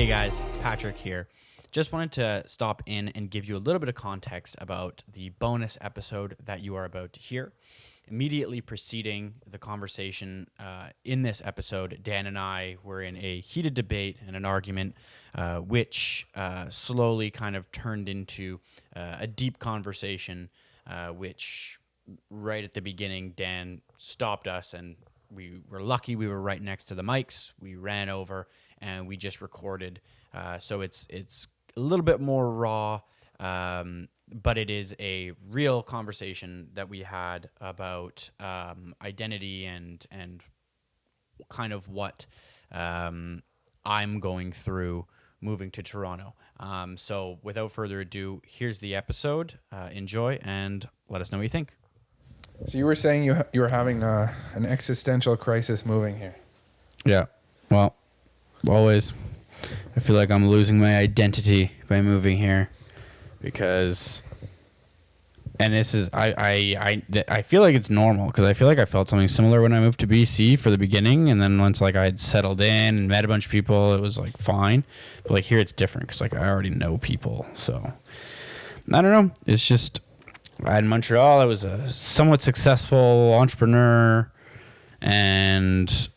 Hey guys, Patrick here. Just wanted to stop in and give you a little bit of context about the bonus episode that you are about to hear. Immediately preceding the conversation in this episode, Dan and I were in a heated debate and an argument, which slowly kind of turned into a deep conversation, which right at the beginning, Dan stopped us, and we were lucky we were right next to the mics. We ran over and we just recorded. So it's a little bit more raw, but it is a real conversation that we had about identity and kind of what I'm going through moving to Toronto. So without further ado, here's the episode. Enjoy and let us know what you think. So you were saying you were having an existential crisis moving here. Yeah. Well, always. I feel like I'm losing my identity by moving here because, and this is, I feel like it's normal because I feel like I felt something similar when I moved to BC for the beginning. And then once like I had settled in and met a bunch of people, it was like fine. But like here it's different because like I already know people. So I don't know. It's just, in Montreal, I was a somewhat successful entrepreneur, and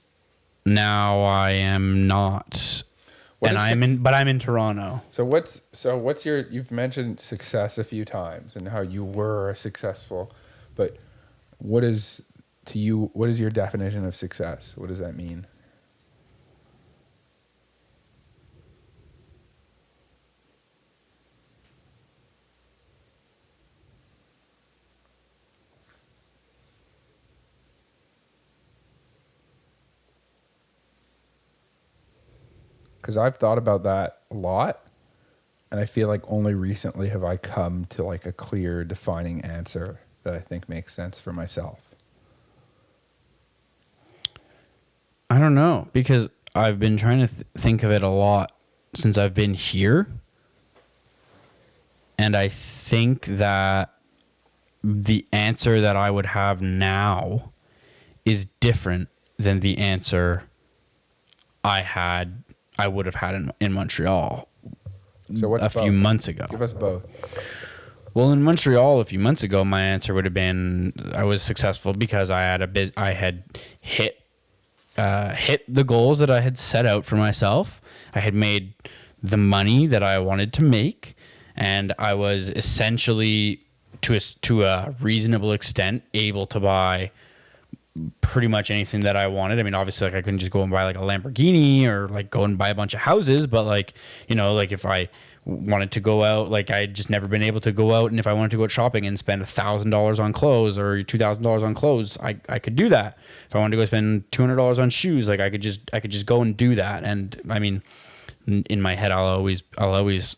now I am not. But I'm in Toronto. So what's your? You've mentioned success a few times and how you were successful, but what is to you? What is your definition of success? What does that mean? Because I've thought about that a lot, and I feel like only recently have I come to like a clear, defining answer that I think makes sense for myself. I don't know, because I've been trying to think of it a lot since I've been here, and I think that the answer that I would have now is different than the answer I would have had in Montreal a few months ago. Give us both. Well, in Montreal a few months ago, my answer would have been I was successful because I had hit the goals that I had set out for myself. I had made the money that I wanted to make, and I was essentially to a reasonable extent able to buy pretty much anything that I wanted. I mean, obviously, like I couldn't just go and buy like a Lamborghini or like go and buy a bunch of houses, but like, you know, like if I wanted to go out, like I just never been able to go out, and if I wanted to go out shopping and spend $1,000 on clothes or $2,000 on clothes, I could do that. If I wanted to go spend $200 on shoes, like I could just go and do that. And I mean, in my head, I'll always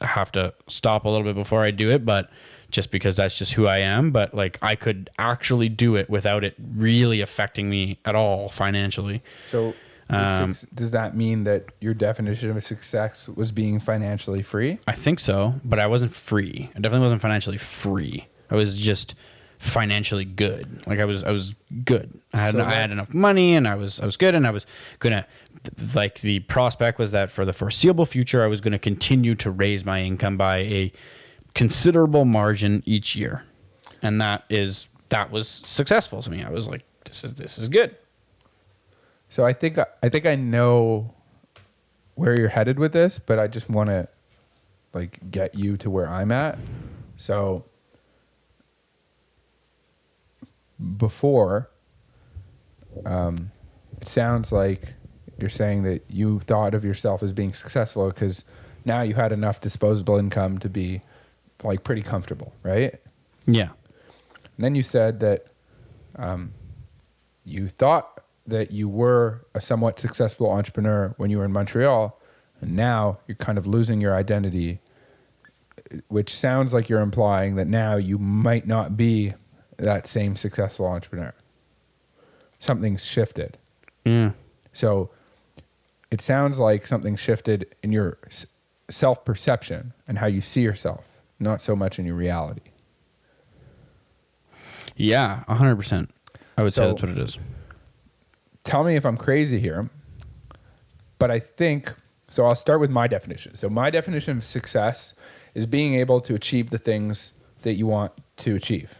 have to stop a little bit before I do it, but just because that's just who I am. But like I could actually do it without it really affecting me at all financially. So does that mean that your definition of success was being financially free? I think so, but I wasn't free. I definitely wasn't financially free. I was just financially good. Like I was good. I had enough money, and I was good, and I was gonna, like, the prospect was that for the foreseeable future I was going to continue to raise my income by a considerable margin each year, and that was successful to me. I was like, this is good. So I think I know where you're headed with this, but I just want to like get you to where I'm at. So before, it sounds like you're saying that you thought of yourself as being successful because now you had enough disposable income to be like pretty comfortable, right? Yeah. And then you said that you thought that you were a somewhat successful entrepreneur when you were in Montreal, and now you're kind of losing your identity, which sounds like you're implying that now you might not be that same successful entrepreneur. Something's shifted. Yeah. So it sounds like something shifted in your self-perception and how you see yourself, not so much in your reality. Yeah, 100%. I would say that's what it is. Tell me if I'm crazy here, but I think So I'll start with my definition. So my definition of success is being able to achieve the things that you want to achieve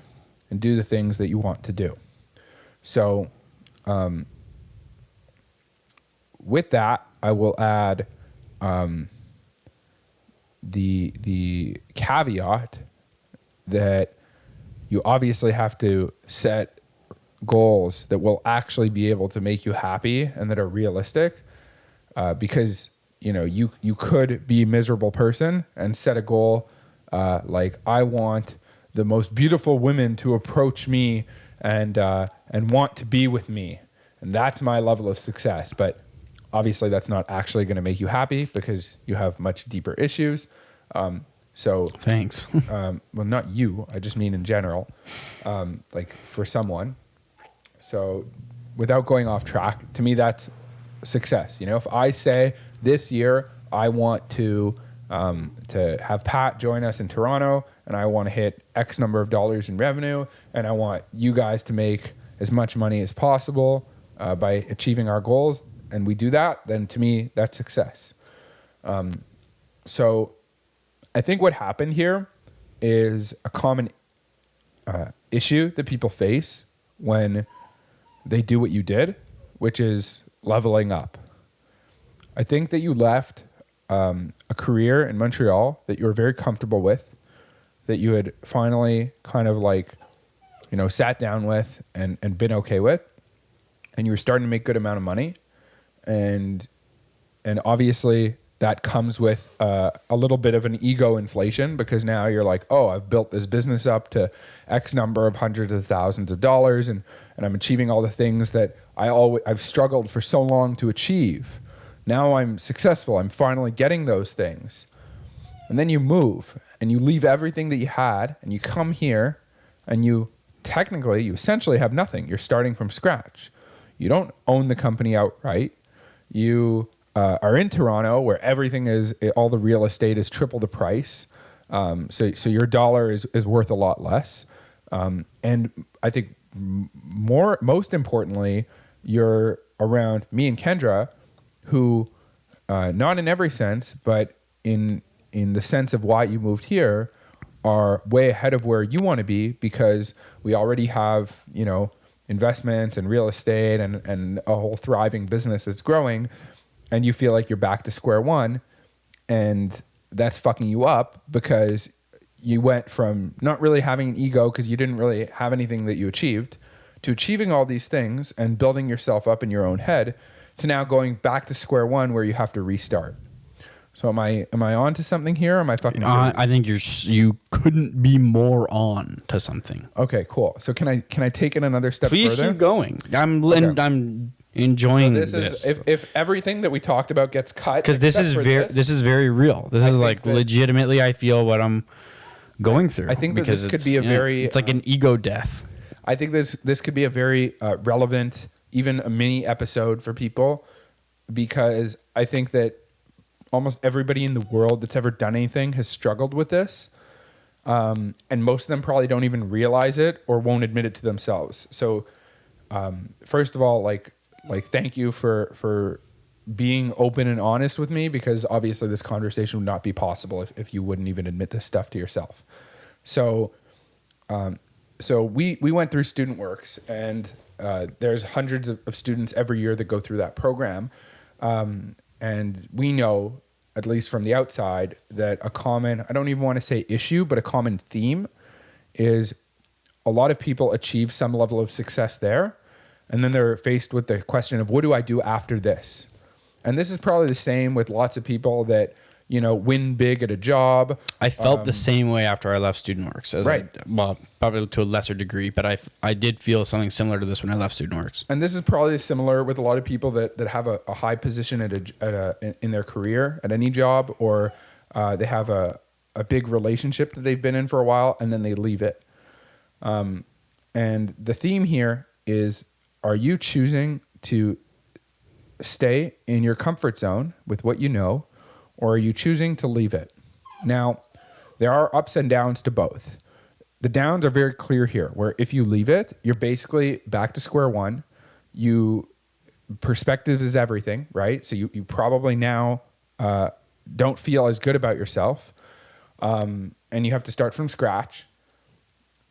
and do the things that you want to do. So with that, I will add the caveat that you obviously have to set goals that will actually be able to make you happy and that are realistic, because you could be a miserable person and set a goal like, I want the most beautiful women to approach me and want to be with me, and that's my level of success. But obviously that's not actually going to make you happy because you have much deeper issues. So thanks. well, not you, I just mean in general, like for someone. So without going off track, to me, that's success. If I say this year I want to have Pat join us in Toronto, and I want to hit X number of dollars in revenue, and I want you guys to make as much money as possible by achieving our goals, and we do that, then to me, that's success. So I think what happened here is a common issue that people face when they do what you did, which is leveling up. I think that you left a career in Montreal that you were very comfortable with, that you had finally kind of like, sat down with and been okay with, and you were starting to make good amount of money. And obviously that comes with a little bit of an ego inflation, because now you're like, oh, I've built this business up to X number of hundreds of thousands of dollars, and I'm achieving all the things that I've struggled for so long to achieve. Now I'm successful. I'm finally getting those things. And then you move and you leave everything that you had, and you come here, and you essentially have nothing. You're starting from scratch. You don't own the company outright. You are in Toronto, where all the real estate is triple the price. So your dollar is worth a lot less. And I think most importantly, you're around me and Kendra, who, not in every sense, but in the sense of why you moved here, are way ahead of where you want to be, because we already have, investments and real estate and a whole thriving business that's growing, and you feel like you're back to square one, and that's fucking you up, because you went from not really having an ego because you didn't really have anything that you achieved, to achieving all these things and building yourself up in your own head, to now going back to square one where you have to restart. So am I on to something here? Or am I fucking? I think you couldn't be more on to something. Okay, cool. So can I take it another step Please further? keep going. I'm enjoying this. Is if everything that we talked about gets cut, because this is very real. This is like legitimately, I feel what I'm going through. I think that this could be it's like an ego death. I think this could be a very relevant, even a mini episode for people, because I think that almost everybody in the world that's ever done anything has struggled with this. And most of them probably don't even realize it or won't admit it to themselves. So first of all, like thank you for being open and honest with me, because obviously this conversation would not be possible if you wouldn't even admit this stuff to yourself. So we went through StudentWorks, and there's hundreds of students every year that go through that program. And we know, at least from the outside, that a common, I don't even want to say issue, but a common theme is a lot of people achieve some level of success there, and then they're faced with the question of, what do I do after this? And this is probably the same with lots of people that, win big at a job. I felt the same way after I left StudentWorks. Right. Well, probably to a lesser degree, but I did feel something similar to this when I left StudentWorks. And this is probably similar with a lot of people that have a high position in their career at any job, or they have a big relationship that they've been in for a while, and then they leave it. And the theme here is, are you choosing to stay in your comfort zone with what you know, or are you choosing to leave it? Now, there are ups and downs to both. The downs are very clear here, where if you leave it, you're basically back to square one. Perspective is everything, right? So you probably now don't feel as good about yourself, and you have to start from scratch.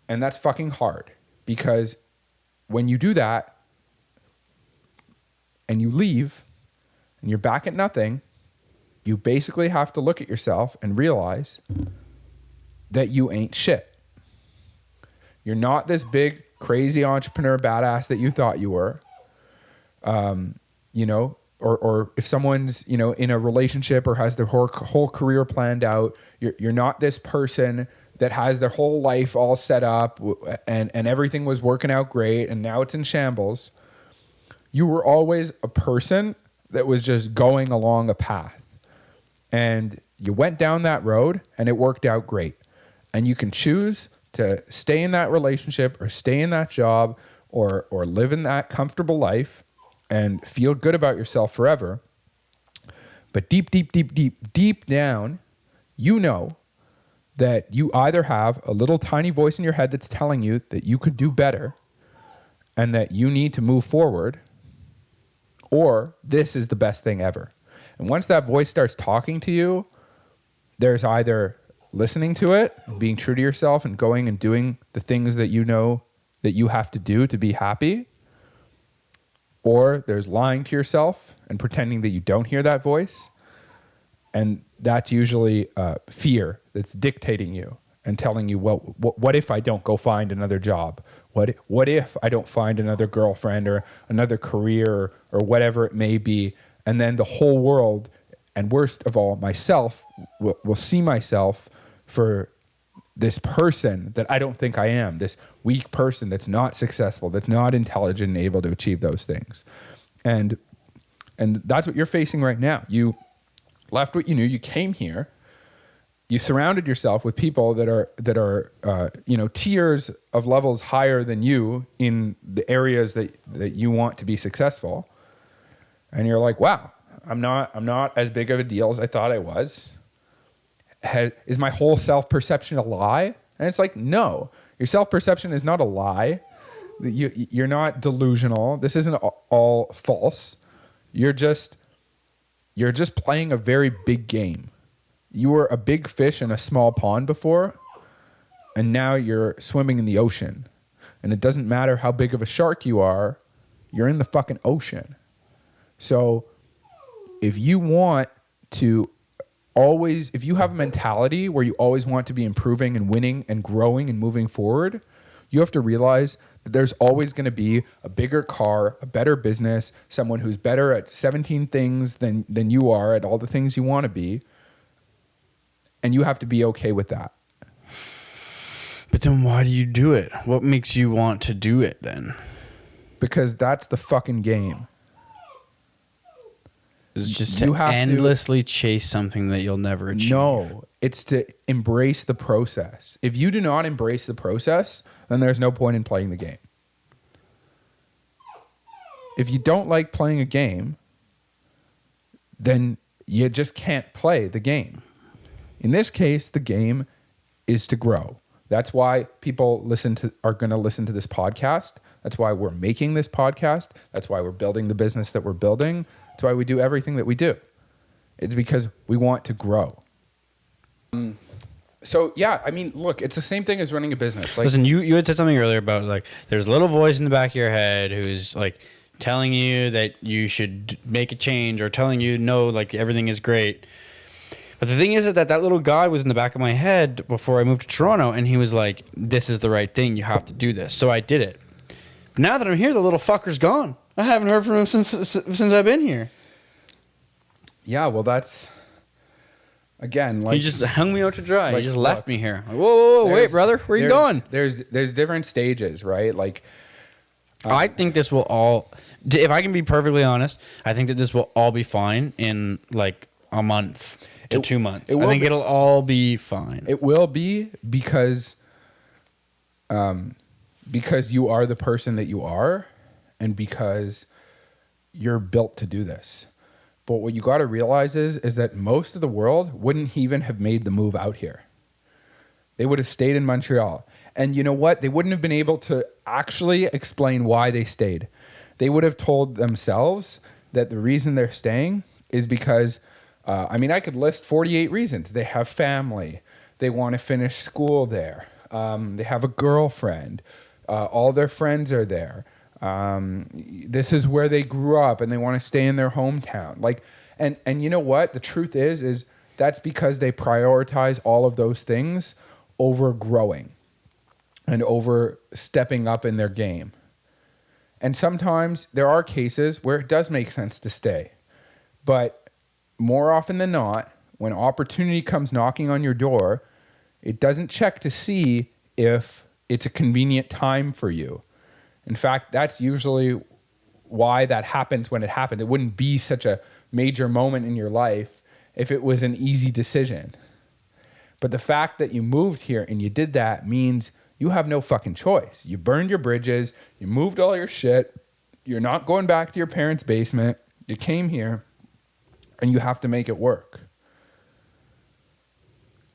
And that's fucking hard, because when you do that and you leave and you're back at nothing, you basically have to look at yourself and realize that you ain't shit. You're not this big, crazy entrepreneur badass that you thought you were. You know, or if someone's, you know, in a relationship or has their whole career planned out, you're not this person that has their whole life all set up and everything was working out great and now it's in shambles. You were always a person that was just going along a path. And you went down that road and it worked out great. And you can choose to stay in that relationship or stay in that job or live in that comfortable life and feel good about yourself forever. But deep down, you know that you either have a little tiny voice in your head that's telling you that you could do better and that you need to move forward, or this is the best thing ever. And once that voice starts talking to you, there's either listening to it, being true to yourself and going and doing the things that you know that you have to do to be happy, or there's lying to yourself and pretending that you don't hear that voice. And that's usually fear that's dictating you and telling you, well, what if I don't go find another job? What if I don't find another girlfriend or another career or whatever it may be? And then the whole world, and worst of all, myself, will see myself for this person that I don't think I am, this weak person that's not successful, that's not intelligent and able to achieve those things. And that's what you're facing right now. You left what you knew, you came here, you surrounded yourself with people that are you know, tiers of levels higher than you in the areas that you want to be successful. And you're like, wow, I'm not as big of a deal as I thought I was. Is my whole self-perception a lie? And it's like, no, your self-perception is not a lie. You're not delusional. This isn't all false. You're just playing a very big game. You were a big fish in a small pond before, and now you're swimming in the ocean. And it doesn't matter how big of a shark you are, you're in the fucking ocean. So if you want to if you have a mentality where you always want to be improving and winning and growing and moving forward, you have to realize that there's always going to be a bigger car, a better business, someone who's better at 17 things than you are at all the things you want to be. And you have to be okay with that. But then why do you do it? What makes you want to do it then? Because that's the fucking game. It's just to endlessly chase something that you'll never achieve. No, it's to embrace the process. If you do not embrace the process, then there's no point in playing the game. If you don't like playing a game, then you just can't play the game. In this case, the game is to grow. That's why people are going to listen to this podcast. That's why we're making this podcast. That's why we're building the business that we're building. That's why we do everything that we do. It's because we want to grow. So yeah, I mean, look, it's the same thing as running a business. Like, listen, you had said something earlier about like there's a little voice in the back of your head who's like telling you that you should make a change or telling you no, like everything is great. But the thing is that little guy was in the back of my head before I moved to Toronto, and he was like, "This is the right thing. You have to do this." So I did it. But now that I'm here, the little fucker's gone. I haven't heard from him since I've been here. Yeah, well, that's again like he just hung me out to dry. Like, he just left me here. Like, whoa, wait, brother, where you going? There's different stages, right? Like, I think this will all. If I can be perfectly honest, I think that this will all be fine in like a month to 2 months. I think it'll all be fine. It will be because you are the person that you are, and because you're built to do this. But what you got to realize is that most of the world wouldn't even have made the move out here. They would have stayed in Montreal. And you know what? They wouldn't have been able to actually explain why they stayed. They would have told themselves that the reason they're staying is because I mean, I could list 48 reasons. They have family. They want to finish school there. They have a girlfriend. All their friends are there. This is where they grew up and they want to stay in their hometown. Like, and you know what? The truth is that's because they prioritize all of those things over growing and over stepping up in their game. And sometimes there are cases where it does make sense to stay. But more often than not, when opportunity comes knocking on your door, it doesn't check to see if it's a convenient time for you. In fact, that's usually why that happens when it happened. It wouldn't be such a major moment in your life if it was an easy decision. But the fact that you moved here and you did that means you have no fucking choice. You burned your bridges, you moved all your shit, you're not going back to your parents' basement, you came here, and you have to make it work.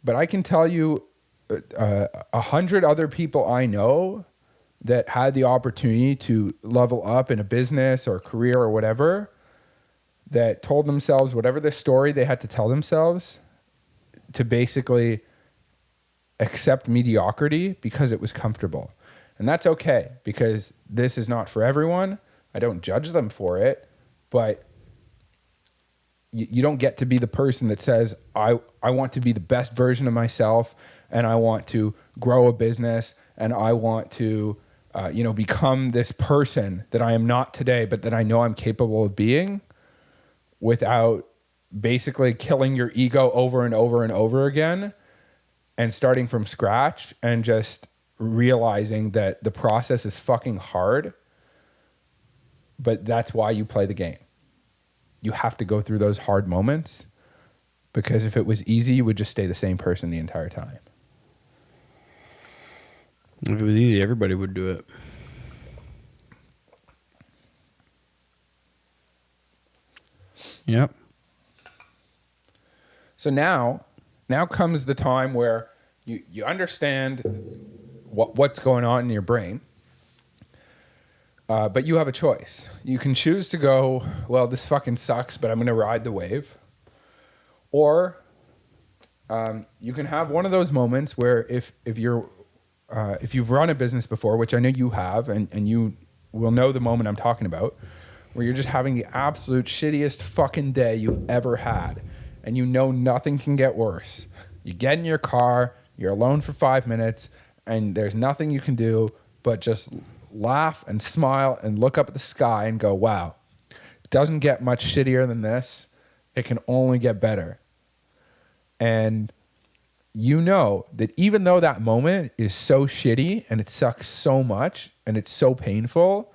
But I can tell you 100 other people I know that had the opportunity to level up in a business or career or whatever, that told themselves whatever the story they had to tell themselves to basically accept mediocrity because it was comfortable. And that's okay, because this is not for everyone. I don't judge them for it, but you don't get to be the person that says, I want to be the best version of myself, and I want to grow a business, and I want to become this person that I am not today, but that I know I'm capable of being, without basically killing your ego over and over and over again and starting from scratch and just realizing that the process is fucking hard, but that's why you play the game. You have to go through those hard moments, because if it was easy, you would just stay the same person the entire time. If it was easy, everybody would do it. Yep. So now comes the time where you understand what's going on in your brain, but you have a choice. You can choose to go, well, this fucking sucks, but I'm going to ride the wave. Or you can have one of those moments where if you've run a business before, which I know you have, and you will know the moment I'm talking about, where you're just having the absolute shittiest fucking day you've ever had, and you know nothing can get worse. You get in your car, you're alone for 5 minutes, and there's nothing you can do but just laugh and smile and look up at the sky and go, wow, it doesn't get much shittier than this. It can only get better. And you know that even though that moment is so shitty and it sucks so much and it's so painful,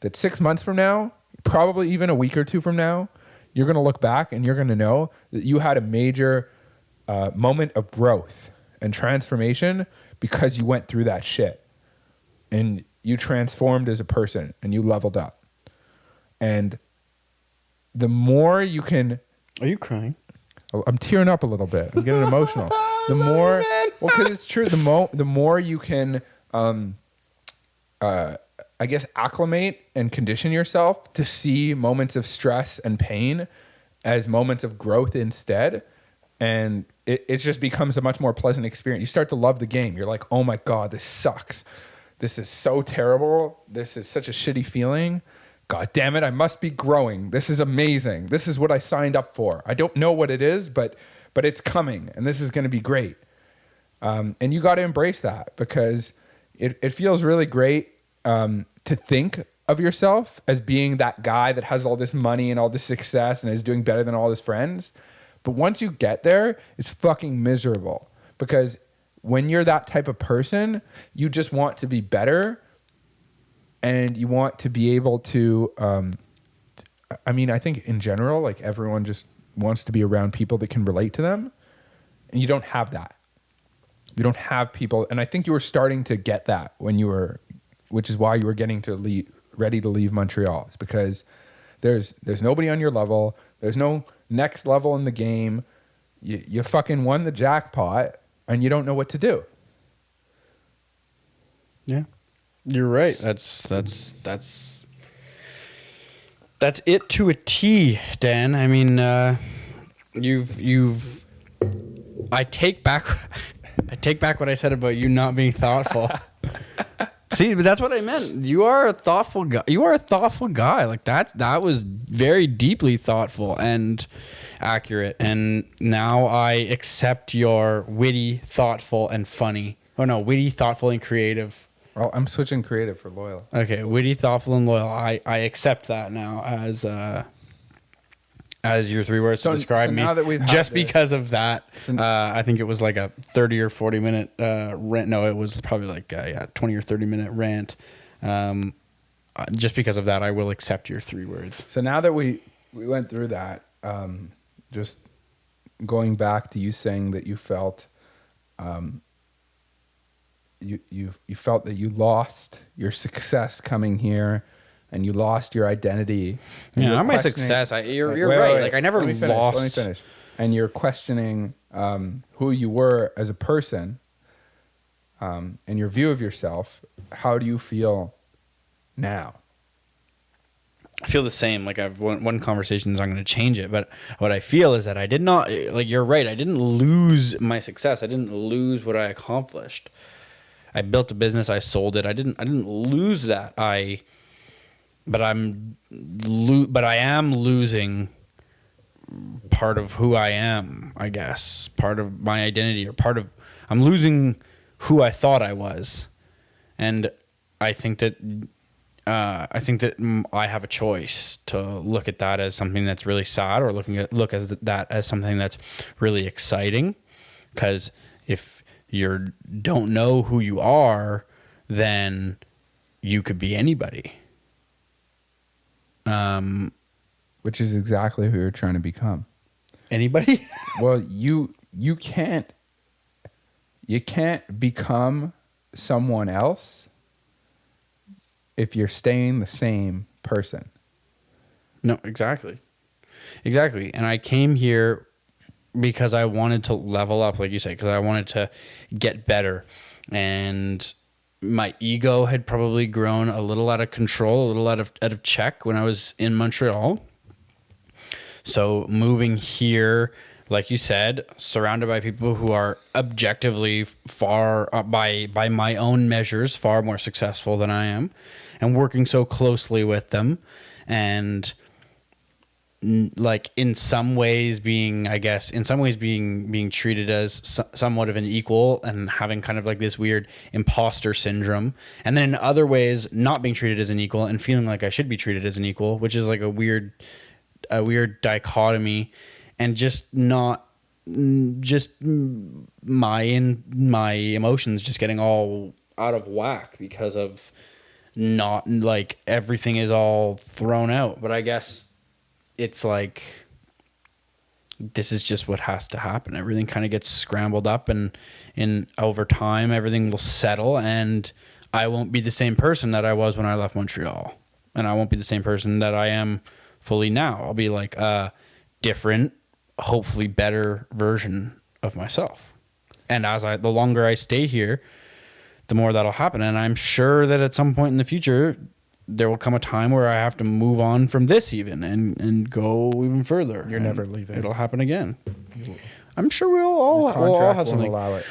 that 6 months from now, probably even a week or two from now, you're going to look back and you're going to know that you had a major moment of growth and transformation because you went through that shit and you transformed as a person and you leveled up. And the more you can... Are you crying? I'm tearing up a little bit. I'm getting emotional. The more... Well, because it's true. The more you can... I guess acclimate and condition yourself to see moments of stress and pain as moments of growth instead. And it just becomes a much more pleasant experience. You start to love the game. You're like, oh my God, this sucks. This is so terrible. This is such a shitty feeling. God damn it, I must be growing. This is amazing. This is what I signed up for. I don't know what it is, but it's coming, and this is going to be great. And you got to embrace that, because it feels really great to think of yourself as being that guy that has all this money and all this success and is doing better than all his friends. But once you get there, it's fucking miserable, because when you're that type of person, you just want to be better, and you want to be able to, I think in general, like everyone just wants to be around people that can relate to them, and you don't have that. You don't have people, and I think you were starting to get that when you were, which is why you were getting to ready to leave Montreal. It's because there's nobody on your level. There's no next level in the game. You fucking won the jackpot, and you don't know what to do. Yeah, you're right. That's it to a T, Dan. I mean, You've. I take back what I said about you not being thoughtful. See, but that's what I meant. You are a thoughtful guy. You are a thoughtful guy. Like that was very deeply thoughtful and accurate. And now I accept your witty, thoughtful, and funny. Oh no, witty, thoughtful, and creative. Well, I'm switching creative for loyal. Okay, witty, thoughtful, and loyal. I accept that now as your 3 words to describe me. Now that we've just because of that, I think it was like a 30 or 40 minute rant. No, it was probably like 20 or 30 minute rant. Just because of that, I will accept your 3 words. So now that we went through that, just going back to you saying that you felt, you felt that you lost your success coming here, and you lost your identity. Yeah, not my success. You're right. Like I never lost. Let me finish. And you're questioning who you were as a person, and your view of yourself. How do you feel now? I feel the same. Like I've one conversation is not going to change it, but what I feel is that I did not. Like you're right. I didn't lose my success. I didn't lose what I accomplished. I built a business. I sold it. I didn't lose that. But I am losing part of who I am, I guess. Part of my identity, or I'm losing who I thought I was. And I think that I have a choice to look at that as something that's really sad, or look at that as something that's really exciting. Because if you don't know who you are, then you could be anybody. Which is exactly who you're trying to become. Anybody? Well, you can't become someone else if you're staying the same person. No, exactly. And I came here because I wanted to level up, like you said, because I wanted to get better. And my ego had probably grown a little out of control, a little out of check when I was in Montreal. So moving here, like you said, surrounded by people who are objectively far, by my own measures, far more successful than I am, and working so closely with them, and like in some ways being treated as somewhat of an equal, and having kind of like this weird imposter syndrome, and then in other ways not being treated as an equal and feeling like I should be treated as an equal, which is like a weird dichotomy, and my emotions just getting all out of whack because of not, like, everything is all thrown out. But I guess it's like, this is just what has to happen. Everything kind of gets scrambled up, and over time everything will settle, and I won't be the same person that I was when I left Montreal, and I won't be the same person that I am fully now. I'll be like a different, hopefully better version of myself. And the longer I stay here, the more that'll happen. And I'm sure that at some point in the future, there will come a time where I have to move on from this even and go even further. You're never leaving. It'll happen again. I'm sure we'll all have something. Allow it.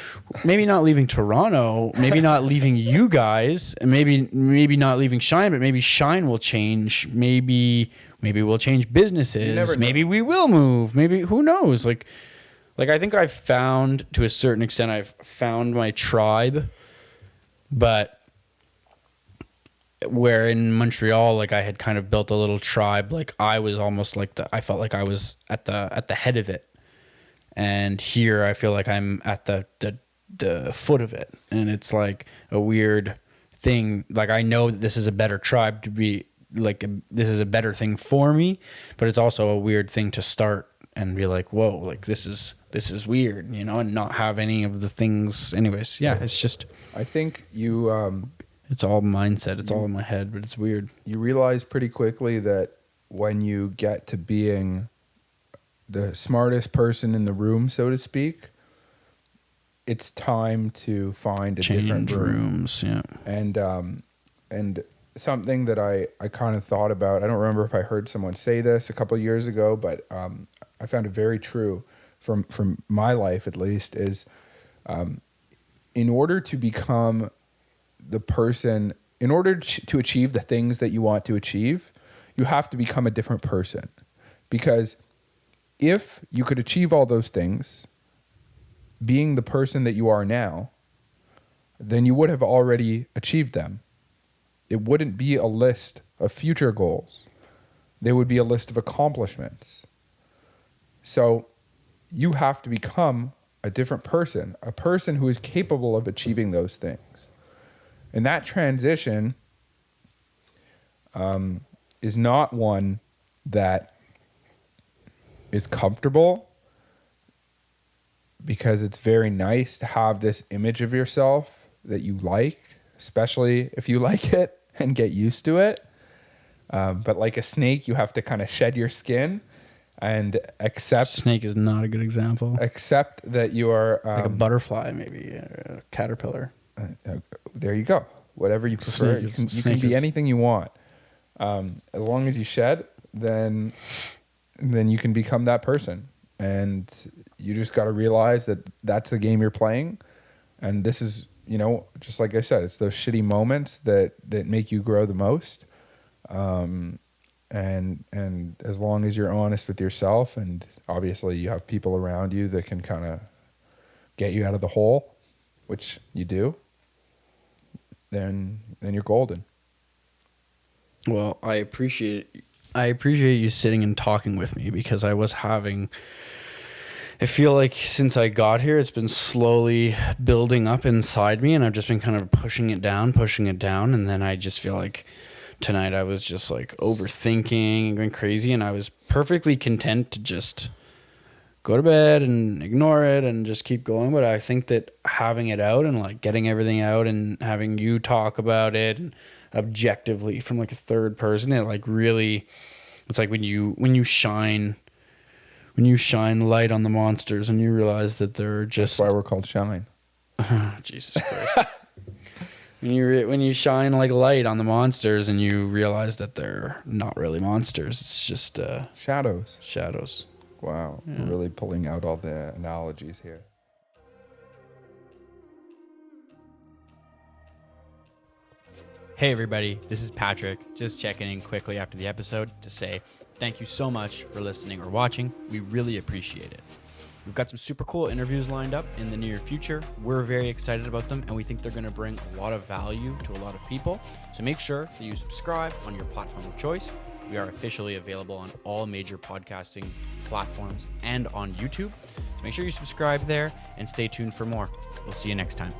Maybe not leaving Toronto, maybe not leaving you guys, and maybe not leaving Shine, but maybe Shine will change. Maybe we'll change businesses. Maybe we will move. Maybe, who knows? Like I think I've found, to a certain extent, I've found my tribe, but where in Montreal, like, I had kind of built a little tribe, like I was almost like I felt like I was at the head of it. And here I feel like I'm at the foot of it. And it's like a weird thing. Like, I know that this is a better tribe to be, like, this is a better thing for me, but it's also a weird thing to start and be like, whoa, like this is weird, you know, and not have any of the things. Anyways, yeah, it's just, I think you it's all mindset. It's all in my head, but it's weird. You realize pretty quickly that when you get to being the smartest person in the room, so to speak, it's time to find a different rooms. Yeah. And something that I kind of thought about, I don't remember if I heard someone say this a couple of years ago, but I found it very true from my life at least, is in order to become the person, in order to achieve the things that you want to achieve, you have to become a different person. Because if you could achieve all those things being the person that you are now, then you would have already achieved them. It wouldn't be a list of future goals. They would be a list of accomplishments. So you have to become a different person, a person who is capable of achieving those things. And that transition is not one that is comfortable, because it's very nice to have this image of yourself that you like, especially if you like it and get used to it. But like a snake, you have to kind of shed your skin and accept. Snake is not a good example. Accept that you are Like a butterfly, maybe a caterpillar. There you go. Whatever you prefer. You can be anything you want. As long as you shed, then you can become that person. And you just got to realize that that's the game you're playing. And this is, just like I said, it's those shitty moments that make you grow the most. And as long as you're honest with yourself, and obviously you have people around you that can kind of get you out of the hole, which you do, then you're golden. Well, I appreciate you sitting and talking with me, because I feel like since I got here, it's been slowly building up inside me, and I've just been kind of pushing it down. And then I just feel like tonight I was just like overthinking and going crazy, and I was perfectly content to just go to bed and ignore it and just keep going. But I think that having it out and like getting everything out and having you talk about it and objectively from like a third person, it like really, it's like when you shine light on the monsters and you realize that they're just... That's why we're called Shine. Jesus Christ. When you shine like light on the monsters and you realize that they're not really monsters, it's just shadows. Wow. Yeah. We're really pulling out all the analogies here. Hey everybody, this is Patrick, just checking in quickly after the episode to say thank you so much for listening or watching. We really appreciate it. We've got some super cool interviews lined up in the near future. We're very excited about them, and we think they're going to bring a lot of value to a lot of people. So make sure that you subscribe on your platform of choice. We are officially available on all major podcasting platforms and on YouTube. So make sure you subscribe there and stay tuned for more. We'll see you next time.